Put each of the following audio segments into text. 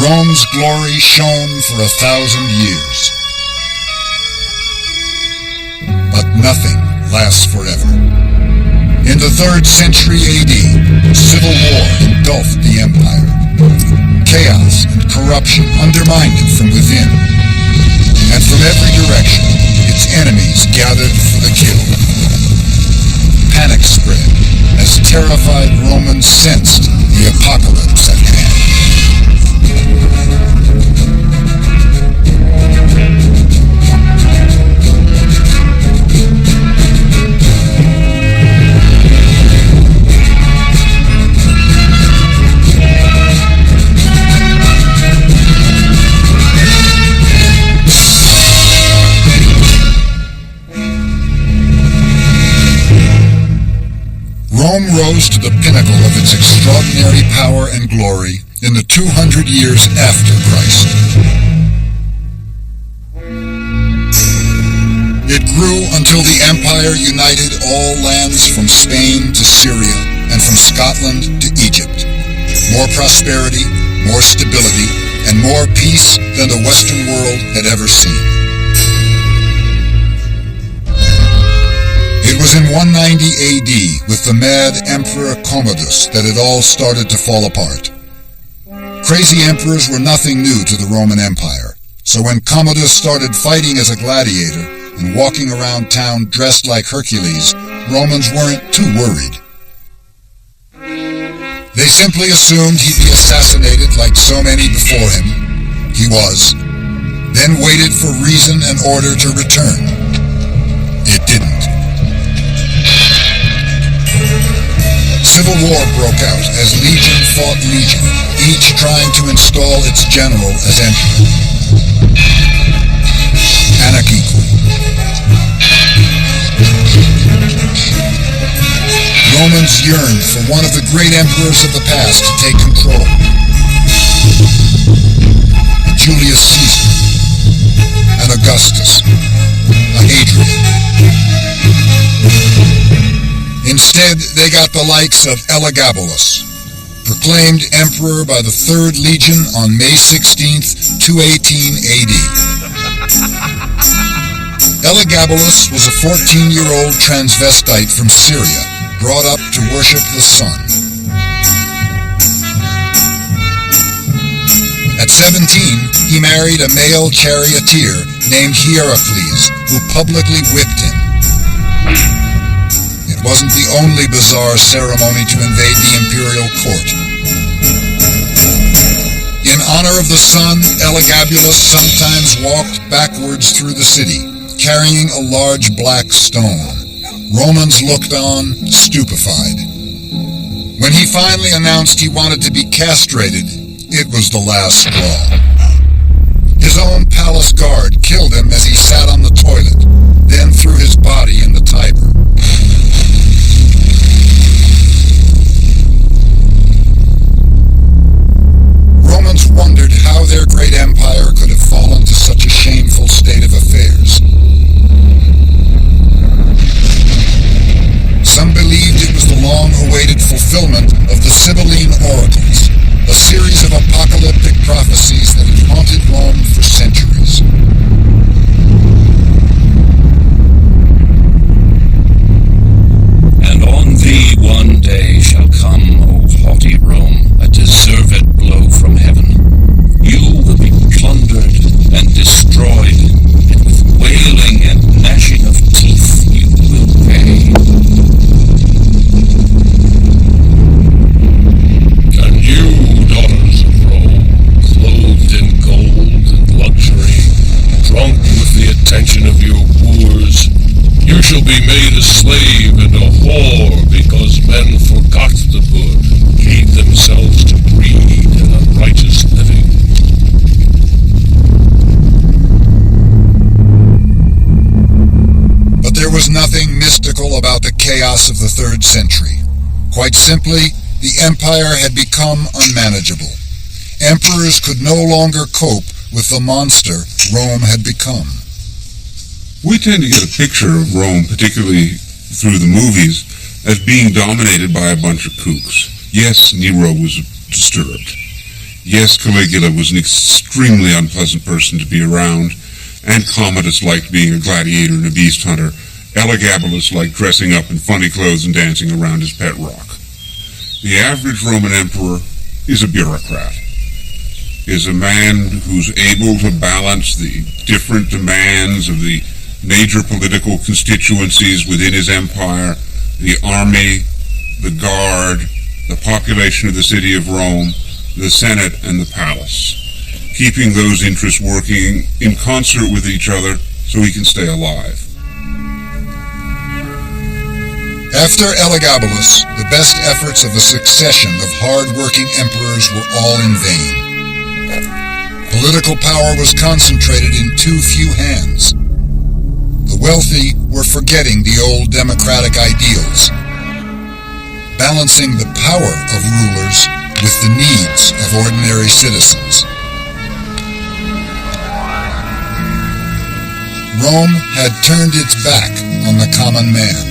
Rome's glory shone for 1,000 years. But nothing lasts forever. In the 3rd century AD, civil war engulfed the empire. Chaos and corruption undermined it from within. And from every direction, its enemies gathered for the kill. Panic spread as terrified Romans sensed the apocalypse at hand. Rome rose to the pinnacle of its extraordinary power and glory in the 200 years after Christ. It grew until the empire united all lands from Spain to Syria and from Scotland to Egypt. More prosperity, more stability, and more peace than the Western world had ever seen. It was in 190 AD with the mad Emperor Commodus that it all started to fall apart. Crazy emperors were nothing new to the Roman Empire, so when Commodus started fighting as a gladiator and walking around town dressed like Hercules, Romans weren't too worried. They simply assumed he'd be assassinated like so many before him. He was. Then waited for reason and order to return. It didn't. Civil war broke out as legion fought legion, each trying to install its general as emperor. Anarchy grew. Romans yearned for one of the great emperors of the past to take control. Julius Caesar, an Augustus, a Hadrian. Instead, they got the likes of Elagabalus, proclaimed emperor by the 3rd Legion on May 16th, 218 AD. Elagabalus was a 14-year-old transvestite from Syria, brought up to worship the sun. At 17, he married a male charioteer named Hierocles, who publicly whipped him. It wasn't the only bizarre ceremony to invade the imperial court. In honor of the sun, Elagabalus sometimes walked backwards through the city, carrying a large black stone. Romans looked on, stupefied. When he finally announced he wanted to be castrated, it was the last straw. His own palace guard killed him as he sat on the toilet, then threw his body in the Tiber. Romans wondered how their great empire could have fallen to such a shameful state of affairs. Some believed it was the long-awaited fulfillment of the Sibylline oracles, a series of apocalyptic prophecies that had haunted Rome for centuries. And on thee one day shall come, O haughty Rome, a deserved blow from heaven. You will be plundered and destroyed, and with wailing and gnashing of teeth you will pay. And you, daughters of Rome, clothed in gold and luxury, drunk with the attention of your whores, you shall be made a slave and a whore because men forgot the good and gave themselves to greed and unrighteous living. But there was nothing mystical about the chaos of the 3rd century. Quite simply, the empire had become unmanageable. Emperors could no longer cope with the monster Rome had become. We tend to get a picture of Rome, particularly through the movies, as being dominated by a bunch of kooks. Yes, Nero was disturbed. Yes, Caligula was an extremely unpleasant person to be around, and Commodus liked being a gladiator and a beast hunter. Elagabalus liked dressing up in funny clothes and dancing around his pet rock. The average Roman emperor is a bureaucrat, is a man who's able to balance the different demands of the major political constituencies within his empire, the army, the guard, the population of the city of Rome, the Senate, and the palace, keeping those interests working in concert with each other so he can stay alive. After Elagabalus, the best efforts of a succession of hard-working emperors were all in vain. Political power was concentrated in too few hands. The wealthy were forgetting the old democratic ideals, balancing the power of rulers with the needs of ordinary citizens. Rome had turned its back on the common man.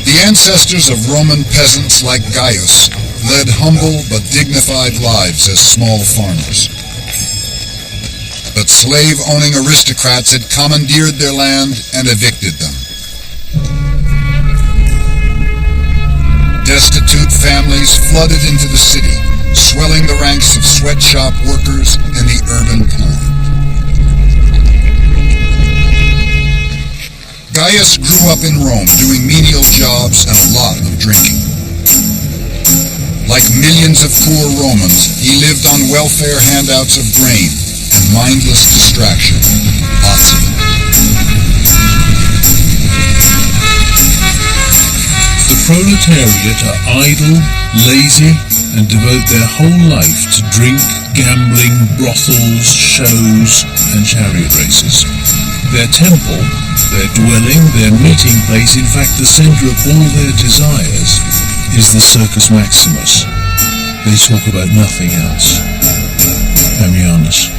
The ancestors of Roman peasants like Gaius led humble but dignified lives as small farmers. But slave-owning aristocrats had commandeered their land and evicted them. Destitute families flooded into the city, swelling the ranks of sweatshop workers and the urban poor. Gaius grew up in Rome doing menial jobs and a lot of drinking. Like millions of poor Romans, he lived on welfare handouts of grain and mindless distraction, lots of it. The proletariat are idle, lazy, and devote their whole life to drink, gambling, brothels, shows, and chariot races. Their temple, their dwelling, their meeting place, in fact the center of all their desires, is the Circus Maximus. They talk about nothing else. Ammianus.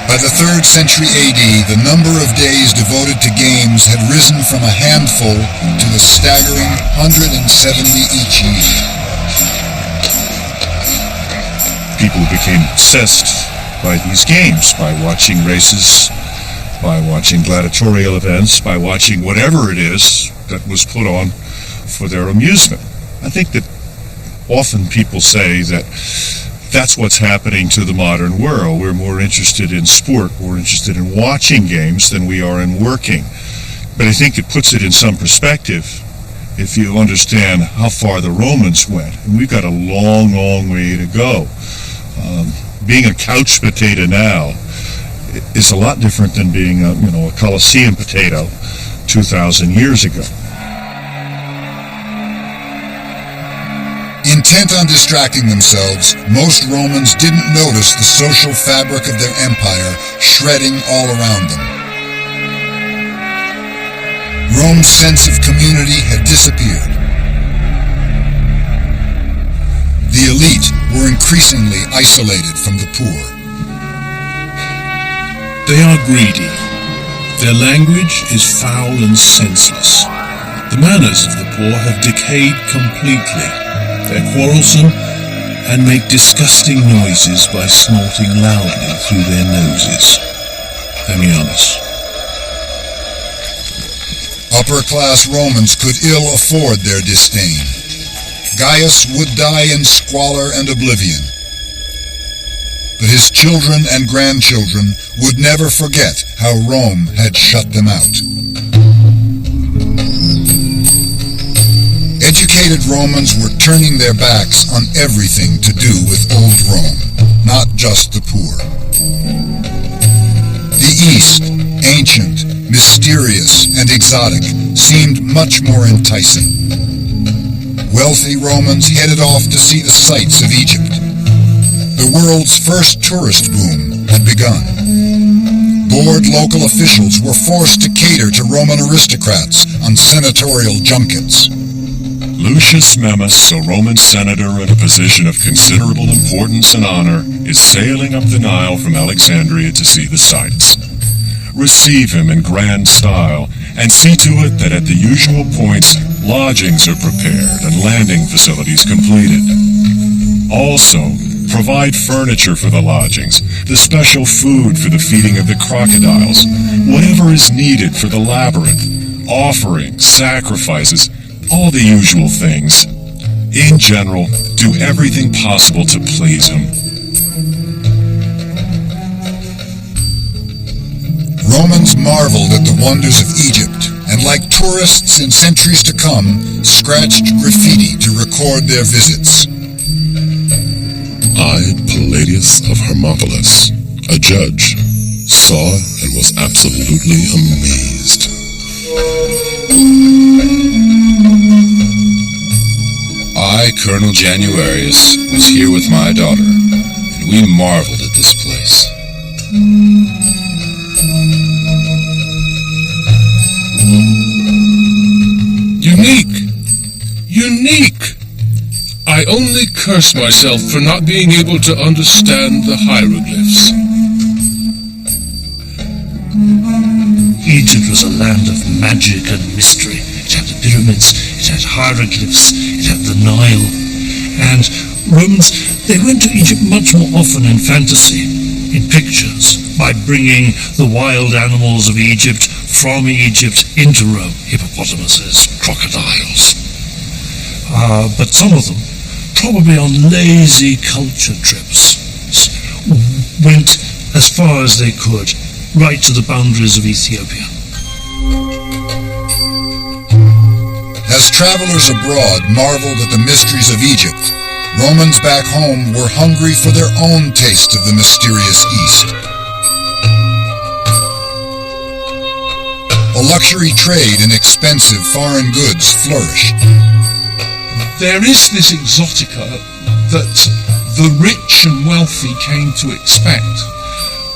By the 3rd century AD, the number of days devoted to games had risen from a handful to the staggering 170 each year. People became obsessed by these games, by watching races, by watching gladiatorial events, by watching whatever it is that was put on for their amusement. I think that often people say that that's what's happening to the modern world. We're more interested in sport, more interested in watching games than we are in working. But I think it puts it in some perspective if you understand how far the Romans went. And we've got a long, long way to go. Being a couch potato now is a lot different than being a Colosseum potato 2,000 years ago. Intent on distracting themselves, most Romans didn't notice the social fabric of their empire shredding all around them. Rome's sense of community had disappeared. The elite were increasingly isolated from the poor. They are greedy. Their language is foul and senseless. The manners of the poor have decayed completely. They're quarrelsome and make disgusting noises by snorting loudly through their noses. Ammianus. Upper-class Romans could ill afford their disdain. Gaius would die in squalor and oblivion. But his children and grandchildren would never forget how Rome had shut them out. Educated Romans were turning their backs on everything to do with old Rome, not just the poor. The East, ancient, mysterious, and exotic, seemed much more enticing. Wealthy Romans headed off to see the sights of Egypt. The world's first tourist boom had begun. Bored local officials were forced to cater to Roman aristocrats on senatorial junkets. Lucius Memmius, a Roman senator in a position of considerable importance and honor, is sailing up the Nile from Alexandria to see the sights. Receive him in grand style, and see to it that at the usual points, lodgings are prepared and landing facilities completed. Also, provide furniture for the lodgings, the special food for the feeding of the crocodiles, whatever is needed for the labyrinth, offerings, sacrifices, all the usual things. In general, do everything possible to please him. Romans marveled at the wonders of Egypt, and like tourists in centuries to come, scratched graffiti to record their visits. I, Palladius of Hermopolis, a judge, saw and was absolutely amazed. I, Colonel Januarius, was here with my daughter, and we marveled at this place. Unique! I only curse myself for not being able to understand the hieroglyphs. Egypt was a land of magic and mystery. It had the pyramids, it had hieroglyphs, it had the Nile. And Romans, they went to Egypt much more often in fantasy, in pictures, by bringing the wild animals of Egypt from Egypt into Rome, hippopotamuses, crocodiles. But some of them, probably on lazy culture trips, went as far as they could, right to the boundaries of Ethiopia. As travelers abroad marveled at the mysteries of Egypt, Romans back home were hungry for their own taste of the mysterious East. A luxury trade in expensive foreign goods flourished. There is this exotica that the rich and wealthy came to expect.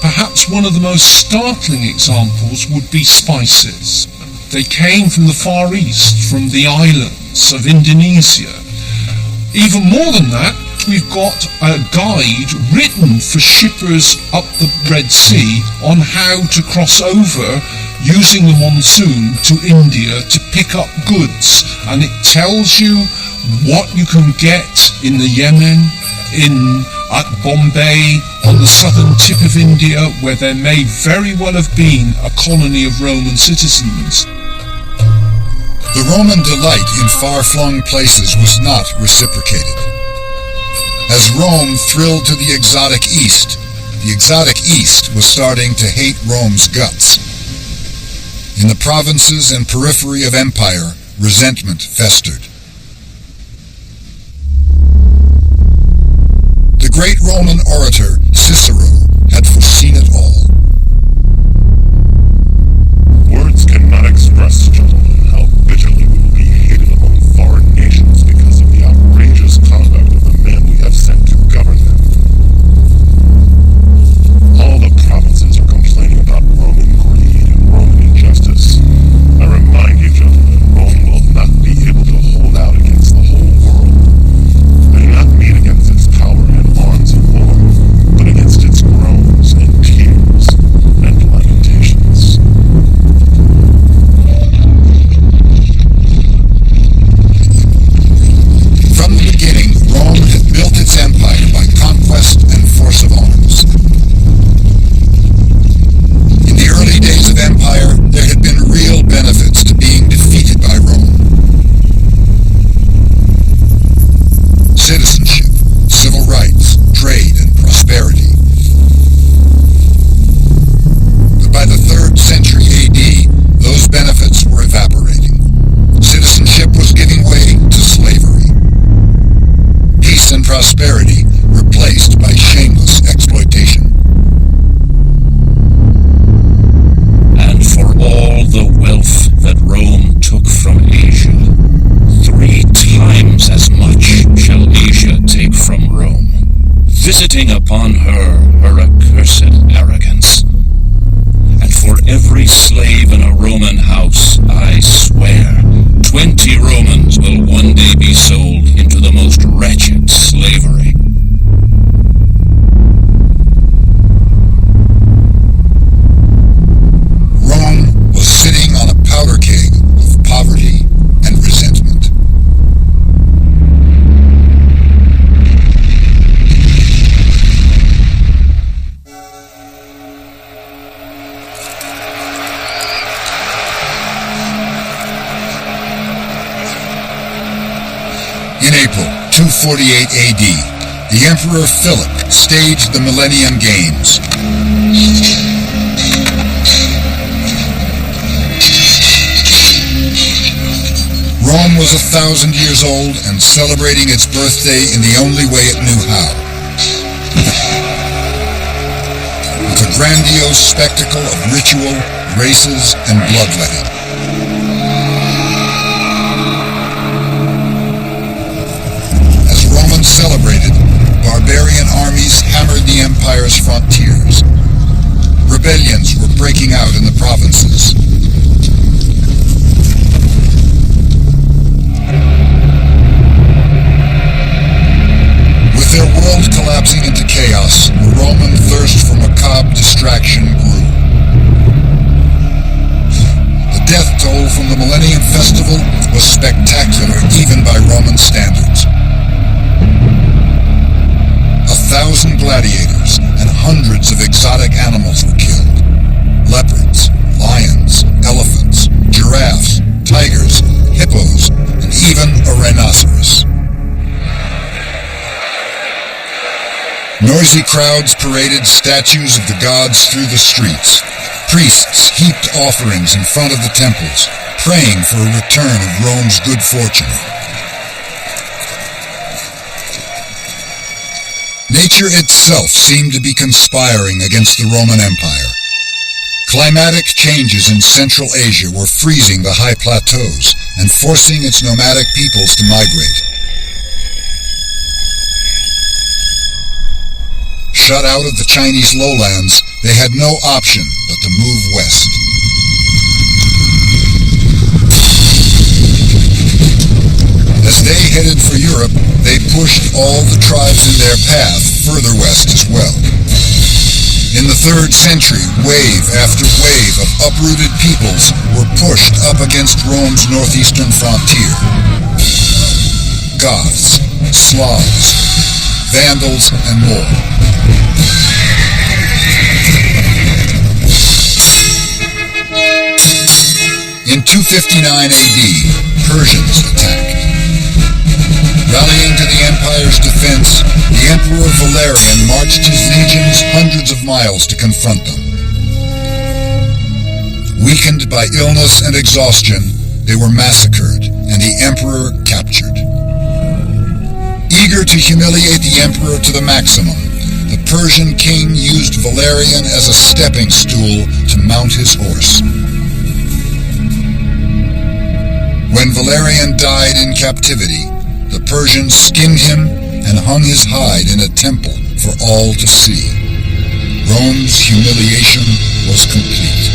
Perhaps one of the most startling examples would be spices. They came from the Far East, from the islands of Indonesia. Even more than that, we've got a guide written for shippers up the Red Sea on how to cross over using the monsoon to India to pick up goods. And it tells you what you can get in the Yemen, at Bombay, on the southern tip of India, where there may very well have been a colony of Roman citizens. The Roman delight in far-flung places was not reciprocated. As Rome thrilled to the exotic East was starting to hate Rome's guts. In the provinces and periphery of empire, resentment festered. The great Roman orator Cicero had foreseen it all. Words cannot express, gentlemen, how bitterly we will be hated among foreign nations because of the outrageous conduct of the men we have sent to govern them. All the provinces are complaining about Roman greed and Roman injustice. I remind you, gentlemen, Rome will not be able to hold out against the whole world. They do not meet against its power and arms of war, but against its groans and tears and lamentations. From the beginning, Rome had built its empire by conquest and force of arms. In the early days of empire, there had been real benefits to being defeated by Rome. Citizenship, civil rights, trade, and prosperity. But by the 3rd century AD, those benefits were evaporating. Citizenship was giving way to slavery. Peace and prosperity replaced by shameless exploitation. And for all the wealth that Rome took from Asia, 3 times as much shall Asia take from Rome, visiting upon her accursed arrogance. And for every slave in a Roman house, I swear, 20 Romans will one day be sold into the most wretched slavery. Rome was sitting on a powder keg of poverty and resentment. In April 248 AD, the Emperor Philip staged the Millennium Games. Rome was 1,000 years old and celebrating its birthday in the only way it knew how. With a grandiose spectacle of ritual, races, and bloodletting. As Romans celebrated, barbarian armies hammered the empire's frontiers. Rebellions were breaking out in the provinces. With their world collapsing into chaos, the Roman thirst for macabre distraction grew. The death toll from the Millennium Festival was spectacular even by Roman standards. 1,000 gladiators and hundreds of exotic animals were killed. Leopards, lions, elephants, giraffes, tigers, hippos, and even a rhinoceros. Noisy crowds paraded statues of the gods through the streets. Priests heaped offerings in front of the temples, praying for a return of Rome's good fortune. Nature itself seemed to be conspiring against the Roman Empire. Climatic changes in Central Asia were freezing the high plateaus and forcing its nomadic peoples to migrate. Shut out of the Chinese lowlands, they had no option but to move west. As they headed for Europe, they pushed all the tribes in their path further west as well. In the 3rd century, wave after wave of uprooted peoples were pushed up against Rome's northeastern frontier. Goths, Slavs, Vandals, and more. In 259 AD, Persians attacked. Rallying to the empire's defense, the Emperor Valerian marched his legions hundreds of miles to confront them. Weakened by illness and exhaustion, they were massacred and the emperor captured. Eager to humiliate the emperor to the maximum, the Persian king used Valerian as a stepping stool to mount his horse. When Valerian died in captivity, the Persians skinned him and hung his hide in a temple for all to see. Rome's humiliation was complete.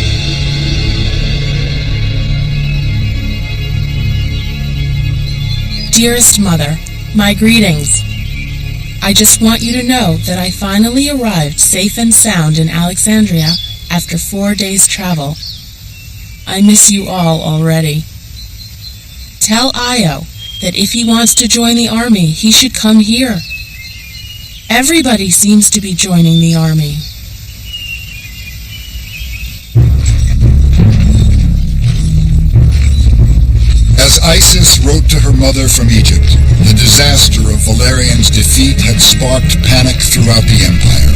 Dearest Mother, my greetings. I just want you to know that I finally arrived safe and sound in Alexandria after 4 days' travel. I miss you all already. Tell Io that if he wants to join the army, he should come here. Everybody seems to be joining the army. As Isis wrote to her mother from Egypt, the disaster of Valerian's defeat had sparked panic throughout the empire.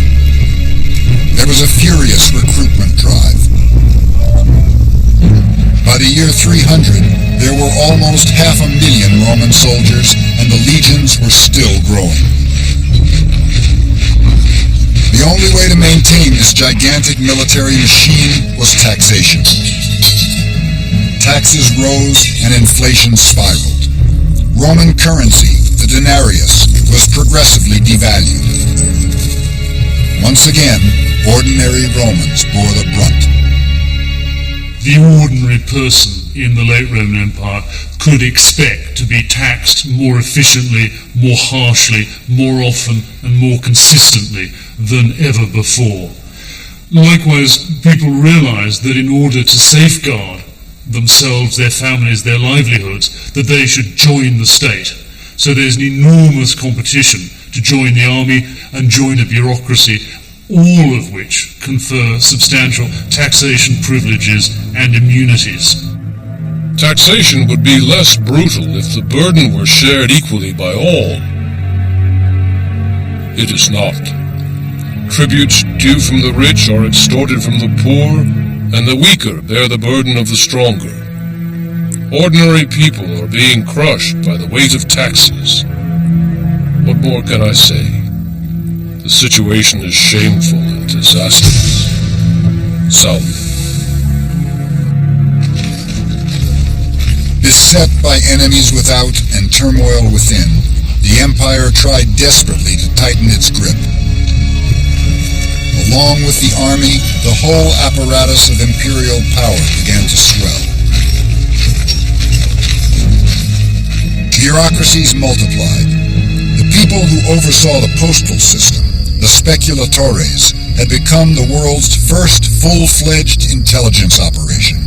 There was a furious recruitment drive. By the year 300, there were almost 500,000 Roman soldiers, and the legions were still growing. The only way to maintain this gigantic military machine was taxation. Taxes rose and inflation spiraled. Roman currency, the denarius, was progressively devalued. Once again, ordinary Romans bore the brunt. The ordinary person in the late Roman Empire could expect to be taxed more efficiently, more harshly, more often, and more consistently than ever before. Likewise, people realized that in order to safeguard themselves, their families, their livelihoods, that they should join the state. So there's an enormous competition to join the army and join a bureaucracy, all of which confer substantial taxation privileges and immunities. Taxation would be less brutal if the burden were shared equally by all. It is not. Tributes due from the rich are extorted from the poor, and the weaker bear the burden of the stronger. Ordinary people are being crushed by the weight of taxes. What more can I say? The situation is shameful and disastrous. South. Beset by enemies without and turmoil within, the Empire tried desperately to tighten its grip. Along with the army, the whole apparatus of imperial power began to swell. Bureaucracies multiplied. The people who oversaw the postal system, the speculatores, had become the world's first full-fledged intelligence operation.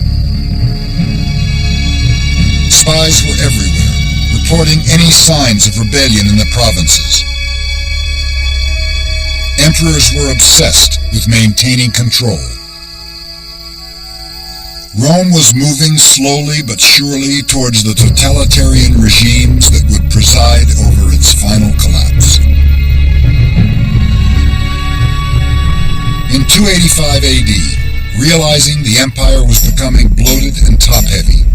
Spies were everywhere, reporting any signs of rebellion in the provinces. Emperors were obsessed with maintaining control. Rome was moving slowly but surely towards the totalitarian regimes that would preside over its final collapse. In 285 AD, realizing the empire was becoming bloated and top-heavy,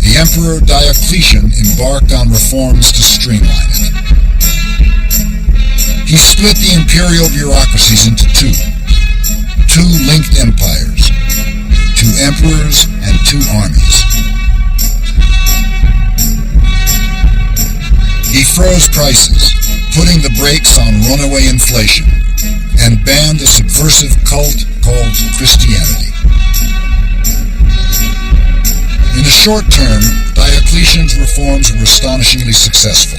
the Emperor Diocletian embarked on reforms to streamline it. He split the imperial bureaucracies into two linked empires, 2 emperors and 2 armies. He froze prices, putting the brakes on runaway inflation, and banned a subversive cult called Christianity. In the short term, Diocletian's reforms were astonishingly successful.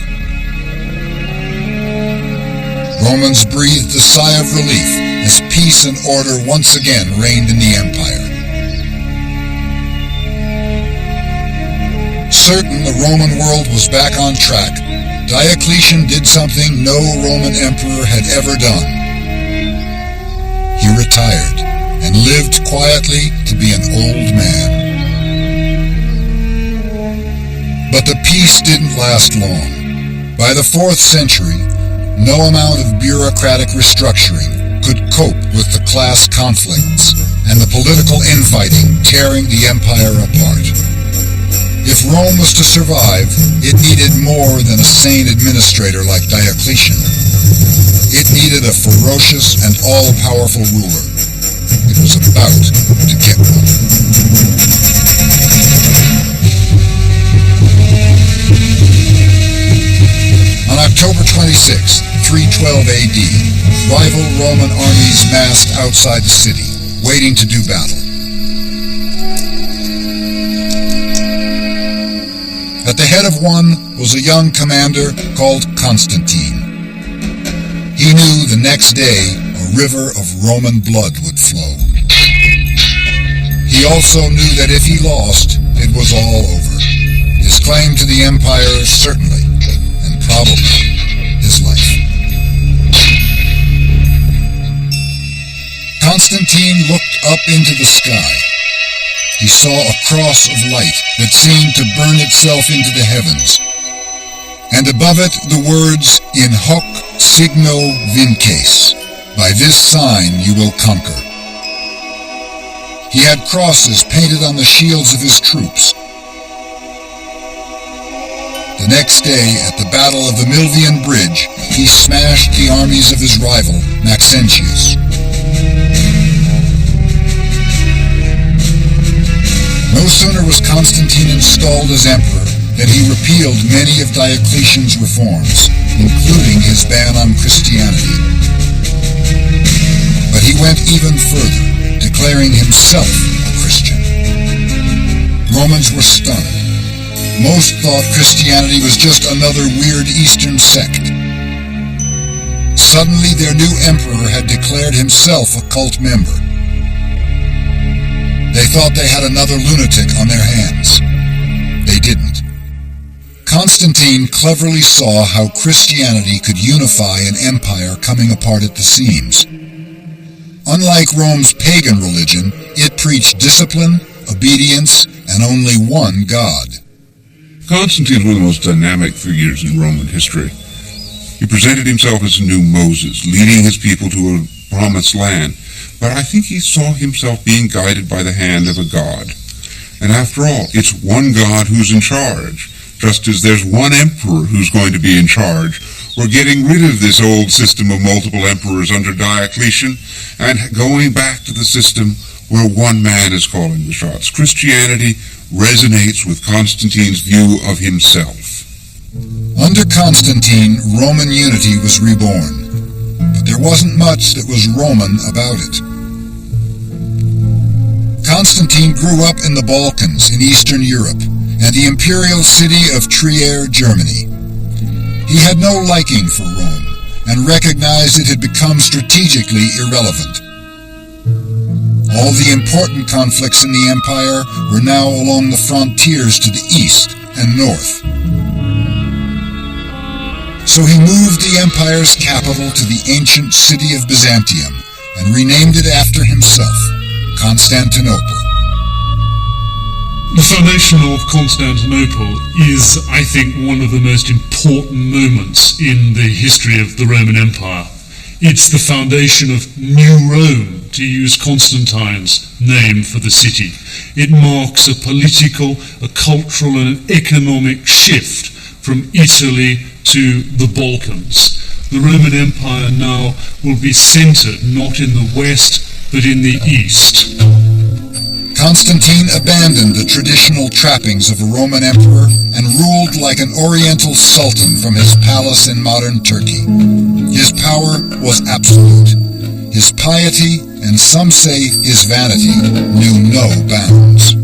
Romans breathed a sigh of relief as peace and order once again reigned in the empire. Certain the Roman world was back on track, Diocletian did something no Roman emperor had ever done. He retired and lived quietly to be an old man. But the peace didn't last long. By the 4th century, no amount of bureaucratic restructuring could cope with the class conflicts and the political infighting tearing the empire apart. If Rome was to survive, it needed more than a sane administrator like Diocletian. It needed a ferocious and all-powerful ruler. It was about to get one. On October 26, 312 AD, rival Roman armies massed outside the city, waiting to do battle. At the head of one was a young commander called Constantine. He knew the next day a river of Roman blood would flow. He also knew that if he lost, it was all over. His claim to the empire certainly, and probably, his life. Constantine looked up into the sky. He saw a cross of light that seemed to burn itself into the heavens, and above it the words, "In hoc signo vinces," by this sign you will conquer. He had crosses painted on the shields of his troops. The next day, at the Battle of the Milvian Bridge, he smashed the armies of his rival, Maxentius. No sooner was Constantine installed as emperor than he repealed many of Diocletian's reforms, including his ban on Christianity. But he went even further, declaring himself a Christian. Romans were stunned. Most thought Christianity was just another weird Eastern sect. Suddenly, their new emperor had declared himself a cult member. They thought they had another lunatic on their hands. They didn't. Constantine cleverly saw how Christianity could unify an empire coming apart at the seams. Unlike Rome's pagan religion, it preached discipline, obedience, and only one God. Constantine was one of the most dynamic figures in Roman history. He presented himself as a new Moses, leading his people to a promised land, but I think he saw himself being guided by the hand of a god. And after all, it's one God who's in charge. Just as there's one emperor who's going to be in charge, we're getting rid of this old system of multiple emperors under Diocletian and going back to the system where one man is calling the shots. Christianity resonates with Constantine's view of himself. Under Constantine, Roman unity was reborn, but there wasn't much that was Roman about it. Constantine grew up in the Balkans in Eastern Europe and the imperial city of Trier, Germany. He had no liking for Rome and recognized it had become strategically irrelevant. All the important conflicts in the empire were now along the frontiers to the east and north. So he moved the empire's capital to the ancient city of Byzantium and renamed it after himself, Constantinople. The foundation of Constantinople is, I think, one of the most important moments in the history of the Roman Empire. It's the foundation of New Rome, to use Constantine's name for the city. It marks a political, a cultural, and an economic shift from Italy to the Balkans. The Roman Empire now will be centered not in the west, but in the east. Constantine abandoned the traditional trappings of a Roman emperor and ruled like an oriental sultan from his palace in modern Turkey. His power was absolute. His piety, and some say his vanity, knew no bounds.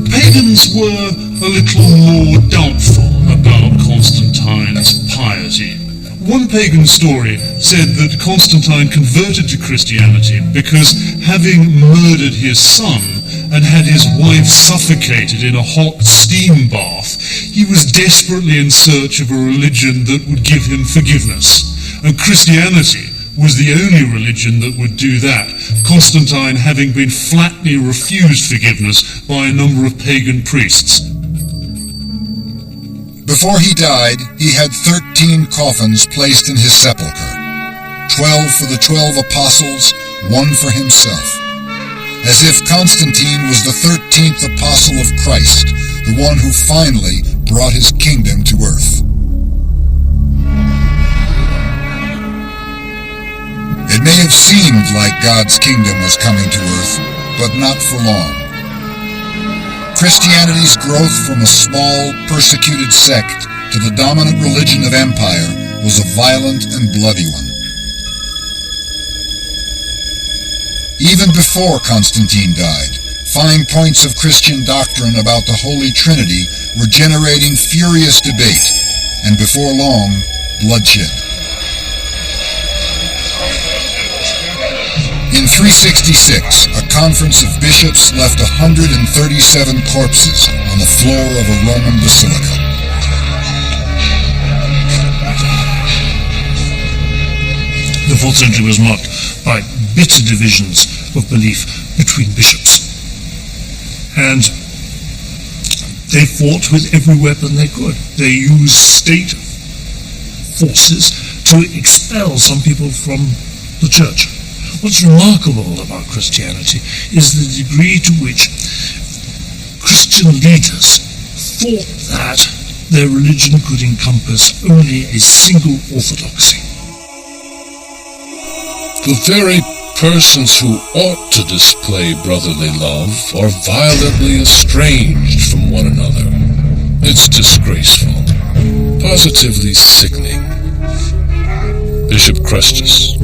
Pagans were a little more doubtful about Constantine's piety. One pagan story said that Constantine converted to Christianity because, having murdered his son and had his wife suffocated in a hot steam bath, he was desperately in search of a religion that would give him forgiveness. And Christianity was the only religion that would do that, Constantine having been flatly refused forgiveness by a number of pagan priests. Before he died, he had 13 coffins placed in his sepulchre, 12 for the 12 apostles, 1 for himself, as if Constantine was the 13th apostle of Christ, the one who finally brought his kingdom to earth. It may have seemed like God's kingdom was coming to earth, but not for long. Christianity's growth from a small, persecuted sect to the dominant religion of empire was a violent and bloody one. Even before Constantine died, fine points of Christian doctrine about the Holy Trinity were generating furious debate, and before long, bloodshed. In 366, a conference of bishops left 137 corpses on the floor of a Roman basilica. The 4th century was marked by bitter divisions of belief between bishops. And they fought with every weapon they could. They used state forces to expel some people from the church. What's remarkable about Christianity is the degree to which Christian leaders thought that their religion could encompass only a single orthodoxy. The very persons who ought to display brotherly love are violently estranged from one another. It's disgraceful, positively sickening. Bishop Crestus.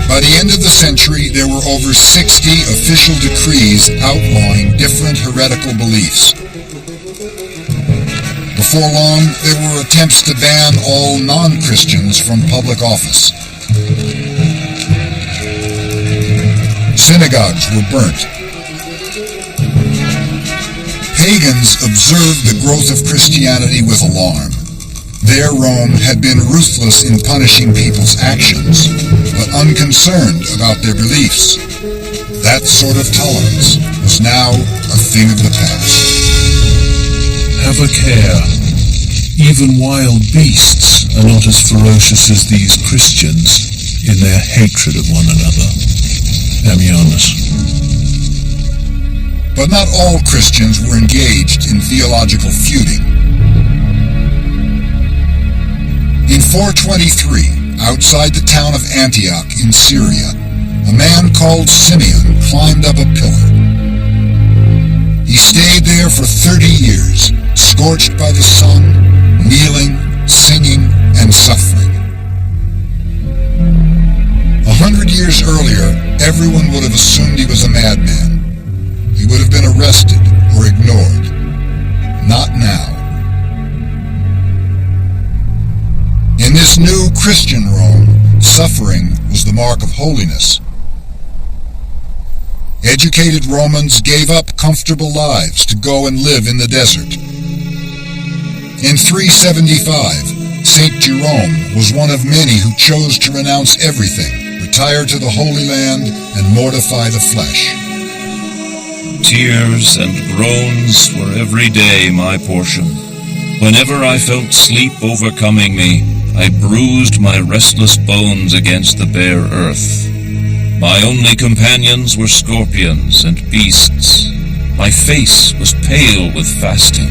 By the end of the century, there there were over 60 official decrees outlawing different heretical beliefs. Before long, there were attempts to ban all non-Christians from public office. Synagogues were burnt. Pagans observed the growth of Christianity with alarm. Their Rome had been ruthless in punishing people's actions, but unconcerned about their beliefs. That sort of tolerance was now a thing of the past. Have a care. Even wild beasts are not as ferocious as these Christians in their hatred of one another. Ammianus. But not all Christians were engaged in theological feuding. In 423, outside the town of Antioch in Syria, a man called Simeon climbed up a pillar. He stayed there for 30 years, scorched by the sun, kneeling, singing, and suffering. 100 years earlier, everyone would have assumed he was a madman. He would have been arrested or ignored. Not now. In this new Christian Rome, suffering was the mark of holiness. Educated Romans gave up comfortable lives to go and live in the desert. In 375, St. Jerome was one of many who chose to renounce everything, retire to the Holy Land, and mortify the flesh. Tears and groans were every day my portion. Whenever I felt sleep overcoming me, I bruised my restless bones against the bare earth. My only companions were scorpions and beasts. My face was pale with fasting.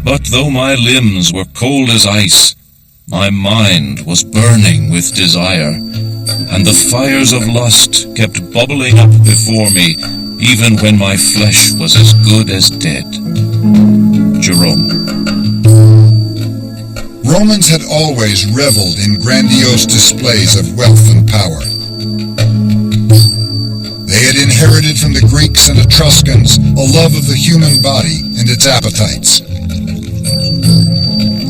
But though my limbs were cold as ice, my mind was burning with desire, and the fires of lust kept bubbling up before me, even when my flesh was as good as dead. Jerome. Romans had always reveled in grandiose displays of wealth and power. They had inherited from the Greeks and Etruscans a love of the human body and its appetites.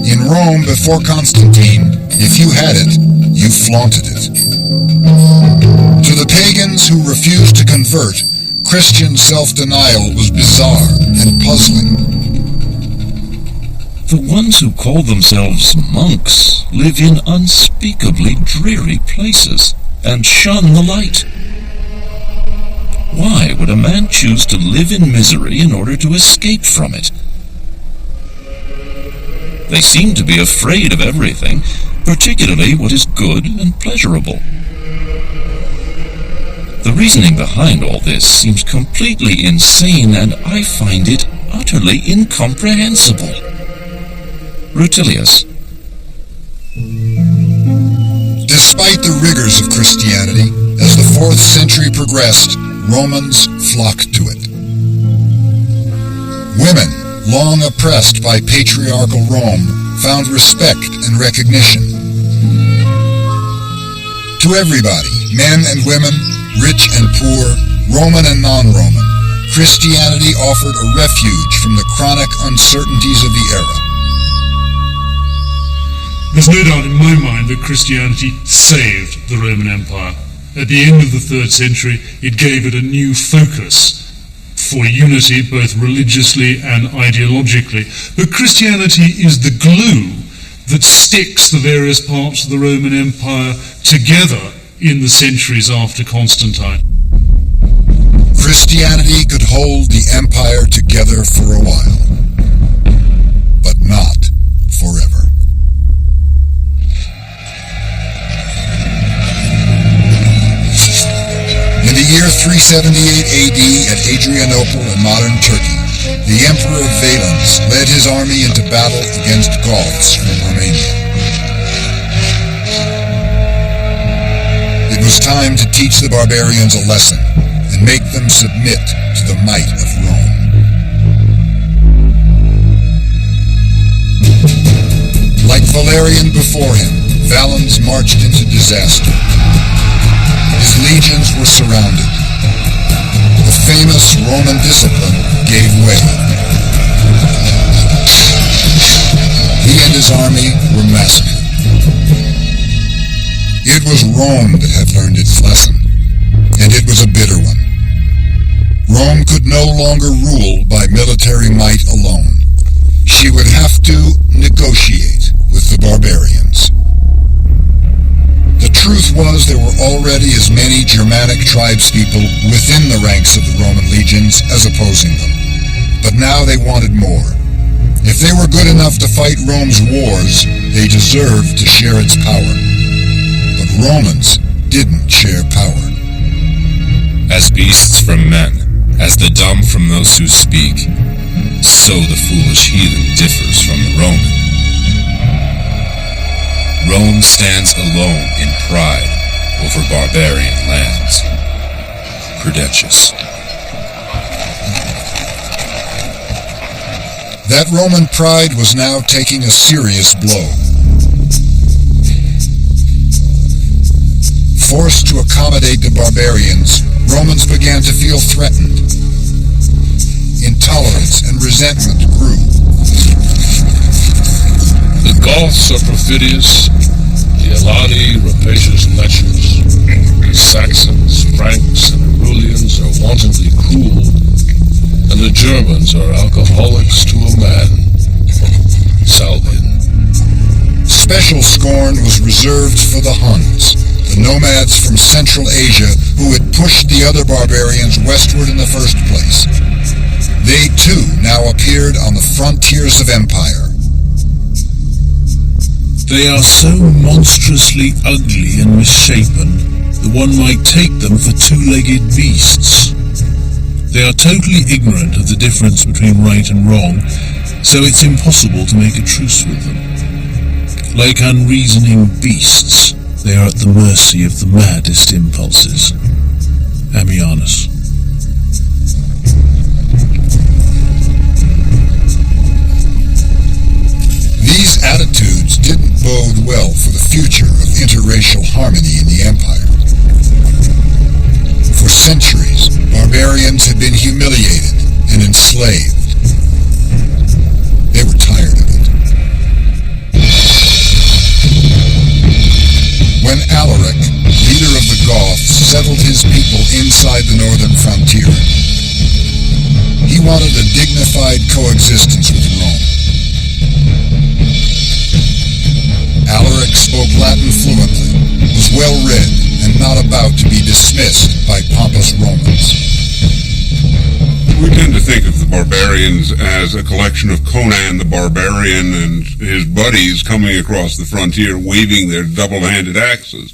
In Rome before Constantine, if you had it, you flaunted it. To the pagans who refused to convert, Christian self-denial was bizarre and puzzling. The ones who call themselves monks live in unspeakably dreary places and shun the light. Why would a man choose to live in misery in order to escape from it? They seem to be afraid of everything, particularly what is good and pleasurable. The reasoning behind all this seems completely insane, and I find it utterly incomprehensible. Rutilius. Despite the rigors of Christianity, as the 4th century progressed, Romans flocked to it. Women, long oppressed by patriarchal Rome, found respect and recognition. To everybody, men and women, rich and poor, Roman and non-Roman, Christianity offered a refuge from the chronic uncertainties of the era. There's no doubt in my mind that Christianity saved the Roman Empire. At the end of the 3rd century, it gave it a new focus for unity, both religiously and ideologically. But Christianity is the glue that sticks the various parts of the Roman Empire together in the centuries after Constantine. Christianity could hold the empire together for a while, but not forever. In the year 378 AD at Adrianople in modern Turkey, the Emperor Valens led his army into battle against Goths from Romania. It was time to teach the barbarians a lesson and make them submit to the might of Rome. Like Valerian before him, Valens marched into disaster. his legions were surrounded. The famous Roman discipline gave way. He and his army were massacred. It was Rome that had learned its lesson, and it was a bitter one. Rome could no longer rule by military might alone. She would have to negotiate with the barbarians. The truth was there were already as many Germanic tribespeople within the ranks of the Roman legions as opposing them. But now they wanted more. If they were good enough to fight Rome's wars, they deserved to share its power. But Romans didn't share power. As beasts from men, as the dumb from those who speak, so the foolish heathen differs from the Roman. Rome stands alone in pride over barbarian lands. Prudentius. That Roman pride was now taking a serious blow. Forced to accommodate the barbarians, Romans began to feel threatened. Intolerance and resentment grew. The Goths are perfidious, the Alani rapacious lechers, the Saxons, Franks, and Arulians are wantonly cruel, and the Germans are alcoholics to a man. Salvin. Special scorn was reserved for the Huns, the nomads from Central Asia who had pushed the other barbarians westward in the first place. They too now appeared on the frontiers of empire. They are so monstrously ugly and misshapen that one might take them for two-legged beasts. They are totally ignorant of the difference between right and wrong, so it's impossible to make a truce with them. Like unreasoning beasts, they are at the mercy of the maddest impulses. Ammianus. These attitudes didn't bode well for the future of interracial harmony in the empire. For centuries, barbarians had been humiliated and enslaved. They were tired of it. When Alaric, leader of the Goths, settled his people inside the northern frontier, he wanted a dignified coexistence with Rome. Alaric spoke Latin fluently, was well-read, and not about to be dismissed by pompous Romans. We tend to think of the barbarians as a collection of Conan the Barbarian and his buddies coming across the frontier waving their double-handed axes.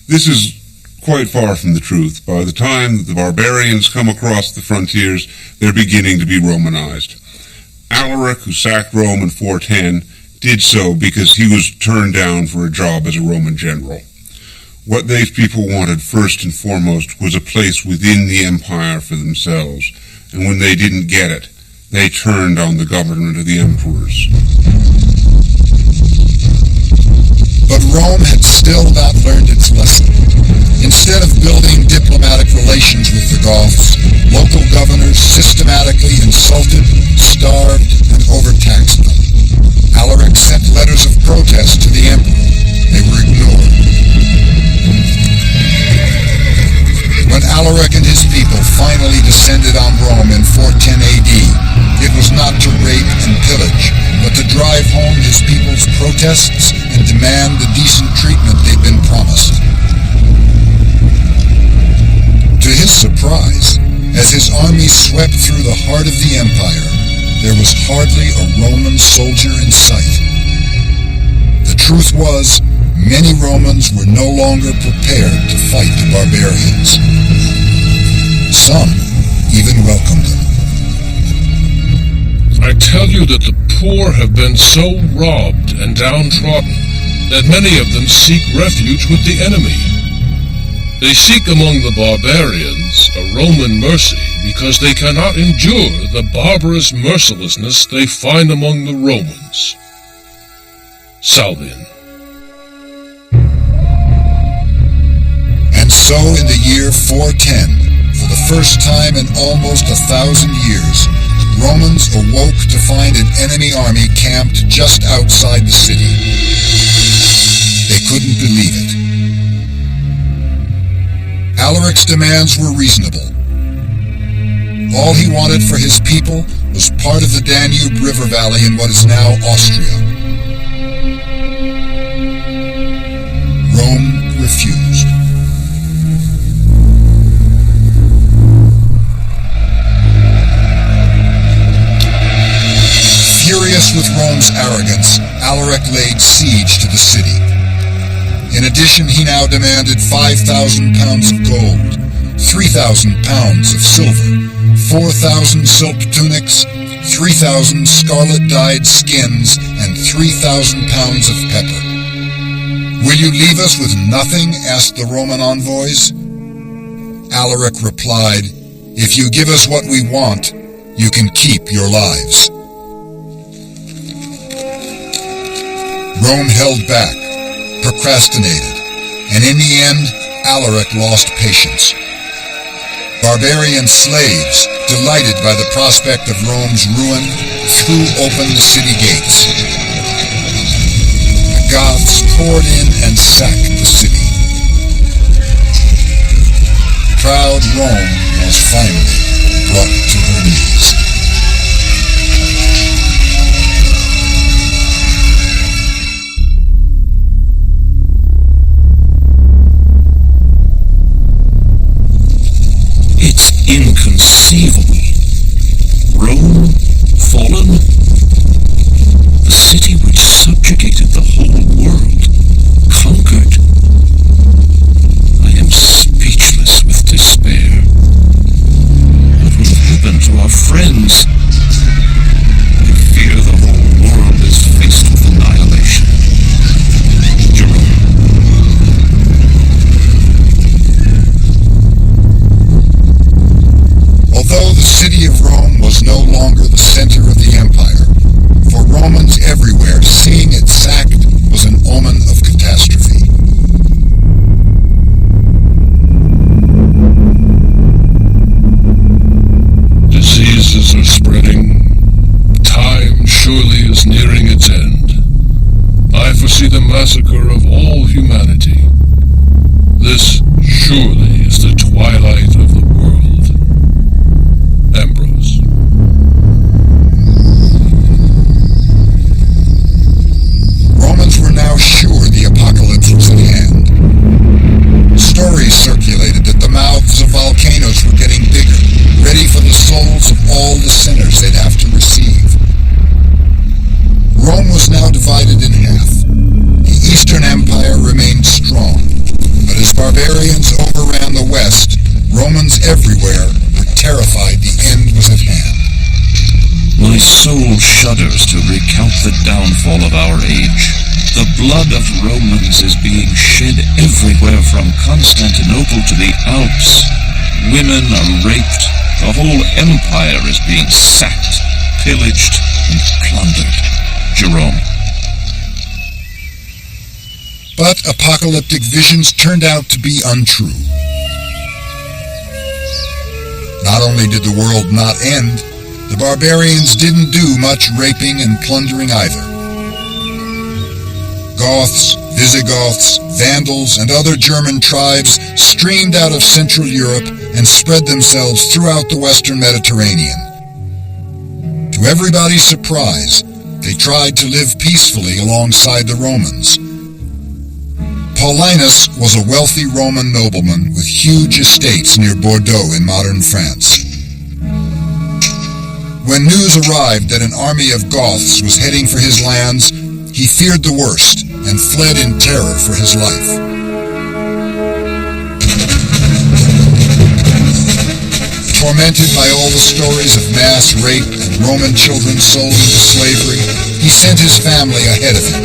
This is quite far from the truth. By the time that the barbarians come across the frontiers, they're beginning to be Romanized. Alaric, who sacked Rome in 410, did so because he was turned down for a job as a Roman general. What these people wanted first and foremost was a place within the empire for themselves, and when they didn't get it, they turned on the government of the emperors. But Rome had still not learned its lesson. Instead of building diplomatic relations with the Goths, local governors systematically insulted, starved, and overtaxed them. Alaric sent letters of protest to the emperor. They were ignored. When Alaric and his people finally descended on Rome in 410 AD, it was not to rape and pillage, but to drive home his people's protests and demand the decent treatment they'd been promised. To his surprise, as his army swept through the heart of the empire, there was hardly a Roman soldier in sight. The truth was, many Romans were no longer prepared to fight the barbarians. Some even welcomed them. I tell you that the poor have been so robbed and downtrodden that many of them seek refuge with the enemy. They seek among the barbarians a Roman mercy because they cannot endure the barbarous mercilessness they find among the Romans. Salvin. And And so in the year 410, for the first time in almost 1,000 years, Romans awoke to find an enemy army camped just outside the city. They couldn't believe it. Alaric's demands were reasonable. All he wanted for his people was part of the Danube River Valley in what is now Austria. Rome refused. Furious with Rome's arrogance, Alaric laid siege to the city. In addition, he now demanded 5,000 pounds of gold, 3,000 pounds of silver, 4,000 silk tunics, 3,000 scarlet-dyed skins, and 3,000 pounds of pepper. "Will you leave us with nothing?" asked the Roman envoys. Alaric replied, "If you give us what we want, you can keep your lives." Rome held back, procrastinated, and in the end, Alaric lost patience. Barbarian slaves, delighted by the prospect of Rome's ruin, threw open the city gates. The Goths poured in and sacked the city. Proud Rome was finally brought to her knees. It's inconceivable. Rome fallen? The city which subjugated the whole world, conquered? I am speechless with despair. What will happen to our friends? I fear the whole world is faced with annihilation. Jerome. Although the city of Rome was no longer the center of the empire, for Romans everywhere, seeing it sacked was an omen of catastrophe. Diseases are spreading. Time surely is nearing its end. I foresee the massacre of all humanity. This surely is the twilight of the world. Ambrose. Romans were now sure the apocalypse was at hand. Stories circulated that the mouths of volcanoes were getting bigger, ready for the souls of all the sinners they'd have to receive. Rome was now divided in half. The Eastern Empire remained strong, but as barbarians overran the West, Romans everywhere were terrified the end was at hand. My soul shudders to recount the downfall of our age. The blood of Romans is being shed everywhere from Constantinople to the Alps. Women are raped. The whole empire is being sacked, pillaged, and plundered. Jerome. But apocalyptic visions turned out to be untrue. Not only did the world not end, the barbarians didn't do much raping and plundering either. Goths, Visigoths, Vandals, and other German tribes streamed out of Central Europe and spread themselves throughout the Western Mediterranean. To everybody's surprise, they tried to live peacefully alongside the Romans. Paulinus was a wealthy Roman nobleman with huge estates near Bordeaux in modern France. When news arrived that an army of Goths was heading for his lands, he feared the worst and fled in terror for his life. Tormented by all the stories of mass rape and Roman children sold into slavery, he sent his family ahead of him.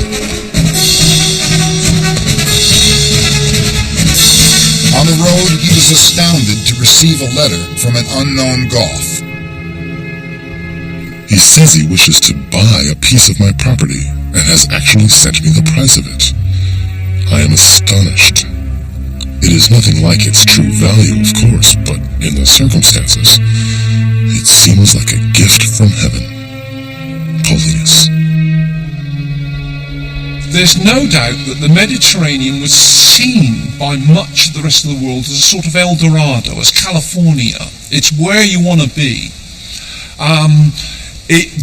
On the road, he was astounded to receive a letter from an unknown Goth. He says he wishes to buy a piece of my property and has actually sent me the price of it. I am astonished. It is nothing like its true value, of course, but in the circumstances, it seems like a gift from heaven. Paulinus. There's no doubt that the Mediterranean was seen by much of the rest of the world as a sort of El Dorado, as California. It's where you want to be.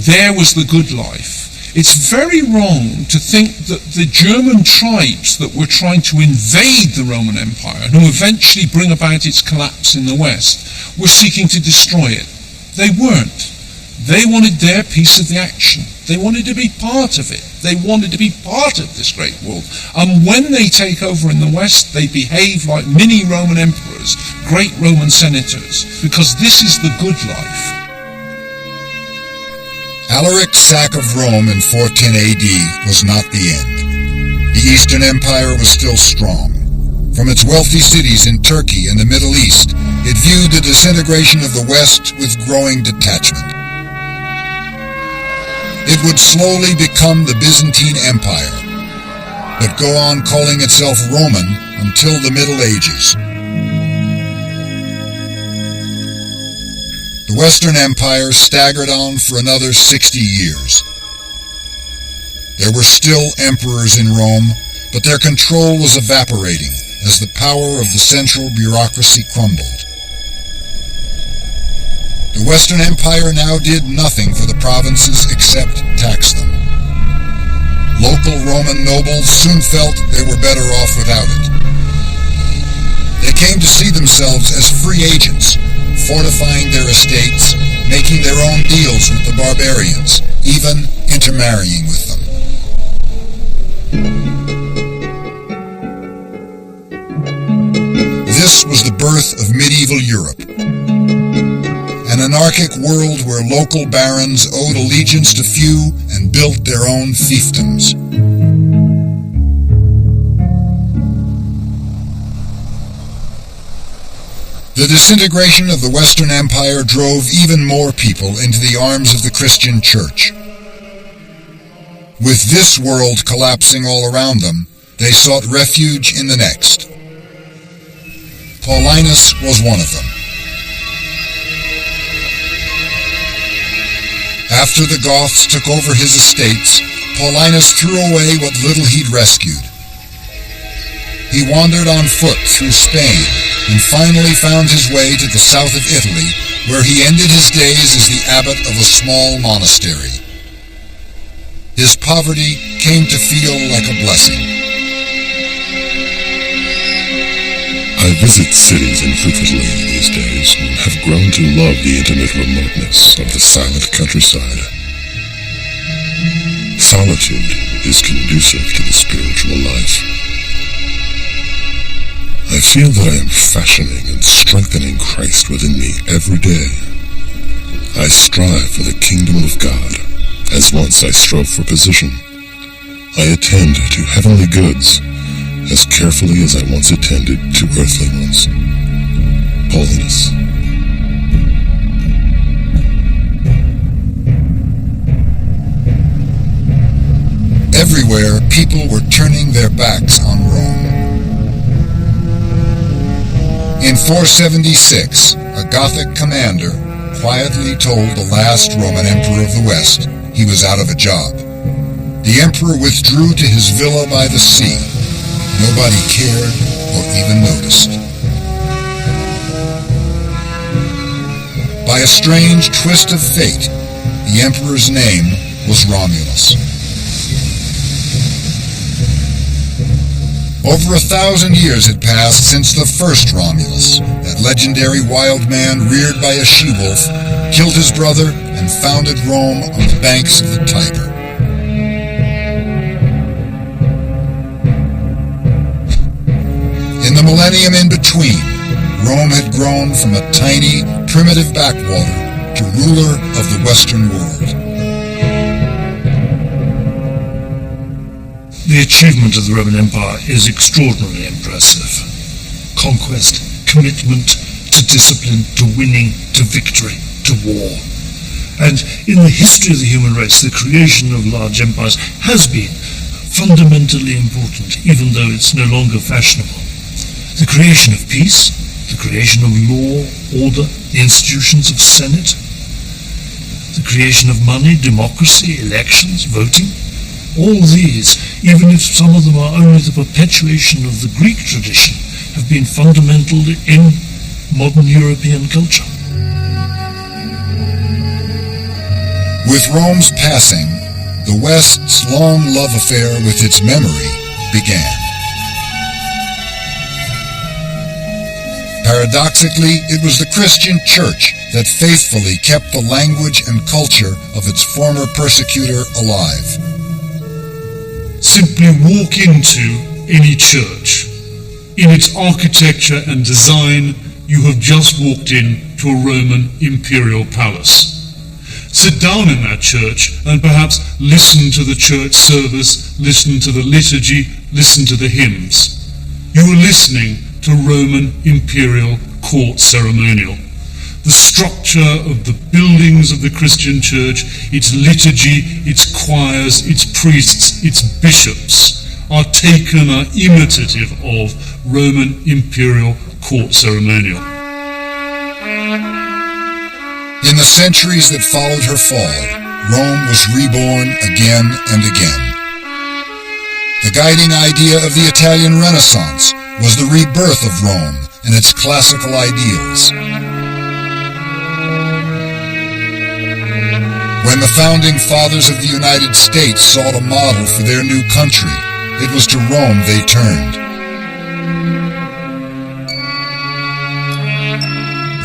There was the good life. It's very wrong to think that the German tribes that were trying to invade the Roman Empire and who eventually bring about its collapse in the West were seeking to destroy it. They weren't. They wanted their piece of the action. They wanted to be part of it. They wanted to be part of this great world. And when they take over in the West, they behave like mini Roman emperors, great Roman senators, because this is the good life. Alaric's sack of Rome in 410 AD was not the end. The Eastern Empire was still strong. From its wealthy cities in Turkey and the Middle East, it viewed the disintegration of the West with growing detachment. It would slowly become the Byzantine Empire, but go on calling itself Roman until the Middle Ages. The Western Empire staggered on for another 60 years. There were still emperors in Rome, but their control was evaporating as the power of the central bureaucracy crumbled. The Western Empire now did nothing for the provinces except tax them. Local Roman nobles soon felt they were better off without it. They came to see themselves as free agents, fortifying their estates, making their own deals with the barbarians, even intermarrying with them. This was the birth of medieval Europe, an anarchic world where local barons owed allegiance to few and built their own fiefdoms. The disintegration of the Western Empire drove even more people into the arms of the Christian Church. With this world collapsing all around them, they sought refuge in the next. Paulinus was one of them. After the Goths took over his estates, Paulinus threw away what little he'd rescued. He wandered on foot through Spain and finally found his way to the south of Italy, where he ended his days as the abbot of a small monastery. His poverty came to feel like a blessing. I visit cities infrequently these days and have grown to love the intimate remoteness of the silent countryside. Solitude is conducive to the spiritual life. I feel that I am fashioning and strengthening Christ within me every day. I strive for the kingdom of God, as once I strove for position. I attend to heavenly goods, as carefully as I once attended to earthly ones. Paulinus. Everywhere, people were turning their backs on Rome. In 476, a Gothic commander quietly told the last Roman emperor of the West he was out of a job. The emperor withdrew to his villa by the sea. Nobody cared or even noticed. By a strange twist of fate, the emperor's name was Romulus. Over 1,000 years had passed since the first Romulus, that legendary wild man reared by a she-wolf, killed his brother and founded Rome on the banks of the Tiber. In the millennium in between, Rome had grown from a tiny, primitive backwater to ruler of the Western world. The achievement of the Roman Empire is extraordinarily impressive. Conquest, commitment to discipline, to winning, to victory, to war. And in the history of the human race, the creation of large empires has been fundamentally important, even though it's no longer fashionable. The creation of peace, the creation of law, order, the institutions of Senate, the creation of money, democracy, elections, voting. All these, even if some of them are only the perpetuation of the Greek tradition, have been fundamental in modern European culture. With Rome's passing, the West's long love affair with its memory began. Paradoxically, it was the Christian Church that faithfully kept the language and culture of its former persecutor alive. Simply walk into any church. In its architecture and design, you have just walked into a Roman imperial palace. Sit down in that church and perhaps listen to the church service, listen to the liturgy, listen to the hymns. You are listening to Roman imperial court ceremonial. The structure of the buildings of the Christian church, its liturgy, its choirs, its priests, its bishops are imitative of Roman imperial court ceremonial. In the centuries that followed her fall, Rome was reborn again and again. The guiding idea of the Italian Renaissance was the rebirth of Rome and its classical ideals. When the founding fathers of the United States sought a model for their new country, it was to Rome they turned.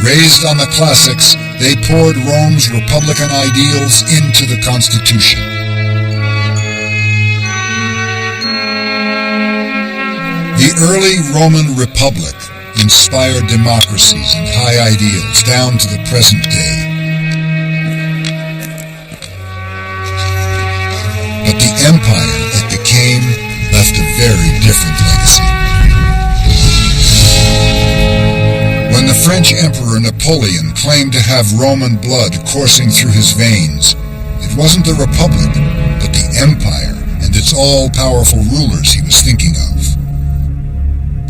Raised on the classics, they poured Rome's republican ideals into the Constitution. The early Roman Republic inspired democracies and high ideals down to the present day. But the empire it became left a very different legacy. When the French Emperor Napoleon claimed to have Roman blood coursing through his veins, it wasn't the Republic, but the empire and its all-powerful rulers he was thinking of.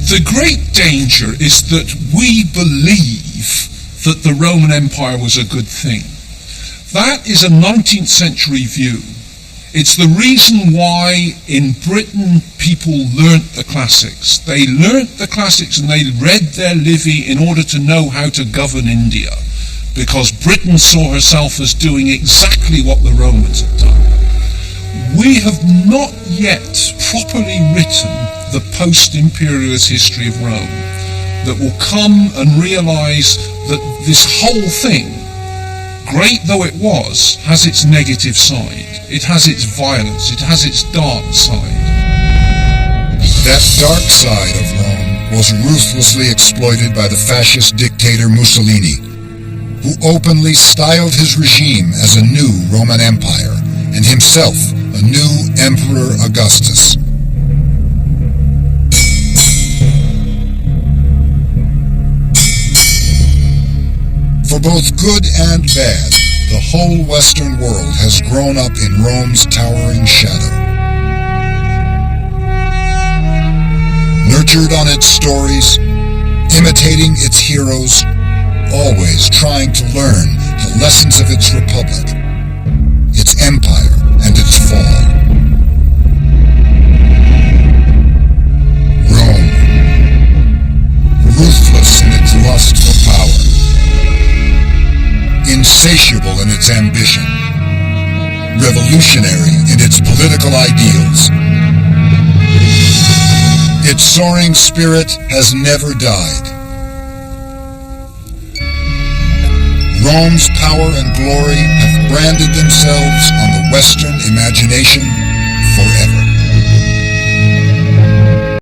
The great danger is that we believe that the Roman Empire was a good thing. That is a 19th century view. It's the reason why in Britain people learnt the classics. They learnt the classics and they read their Livy in order to know how to govern India, because Britain saw herself as doing exactly what the Romans had done. We have not yet properly written the post-imperialist history of Rome that will come and realize that this whole thing, great though it was, has its negative side. It has its violence. It has its dark side. That dark side of Rome was ruthlessly exploited by the fascist dictator Mussolini, who openly styled his regime as a new Roman Empire, and himself a new Emperor Augustus. For both good and bad, the whole Western world has grown up in Rome's towering shadow. Nurtured on its stories, imitating its heroes, always trying to learn the lessons of its republic, its empire, and its fall. Rome, ruthless in its lust for power, insatiable in its ambition, revolutionary in its political ideals. Its soaring spirit has never died. Rome's power and glory have branded themselves on the Western imagination